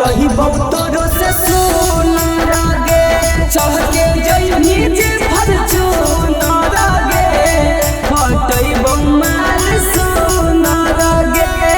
पटही बहुतों से सुनर गे चढ़ के जइनी जे फॉर्च्यूनर गे पटई बम्माल सुनर गे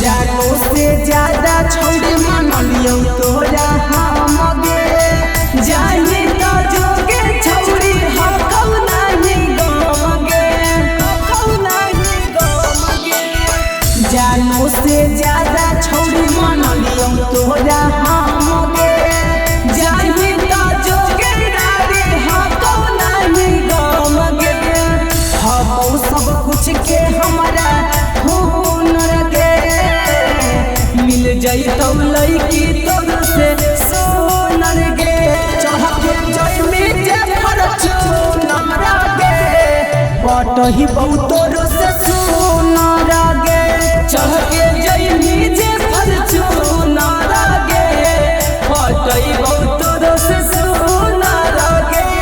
जानो से ज्यादा छोड़ी मन लियो तोरा हम गे जाने तो जोगे छोड़ी हकौ नहीं गम गे जानो से ज्यादा छोड़ी मन लियो तोरा हम गे जाने तो जोगे रे हकौ नहीं गम गे हकौ सब कुछ के हमरा जई तो लईकी तोर से सोनर गे चढ़ के जई में जे फॉर्च्यूनर गे पटही बहुतों से सोनर गे चढ़ के जई में जे फॉर्च्यूनर गे पटही बहुतों से सोनर गे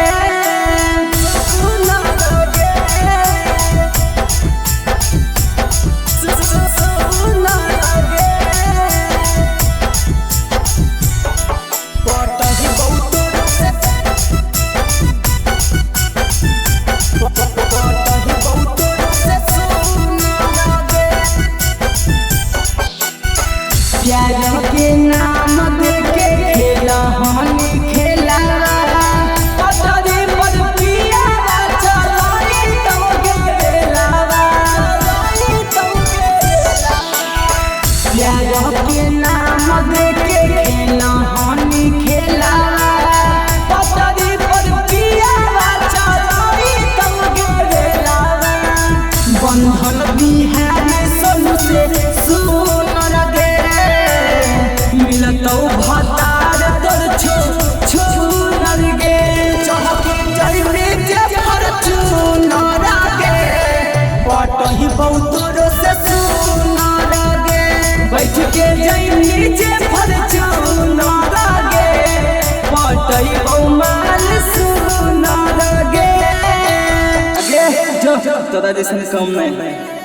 प्यार के नाम दे के खेला हनी खेला पटरी पर पिया चलाई तो गेलावा प्यार के नाम दे के खेला हनी खेला पटरी पर पिया चलाई तो गेलावा बंधन बिहार सोनू से सुनर गे मिलतौ भतार तोर छूनर गे चढ़ के जई में जे फॉर्च्यूनर गे पटही बहुतों से सुनर गे बैठ के जई में जे फॉर्च्यूनर गे पटही बम्माल सुनर गे जो दादा जैसे कम नहीं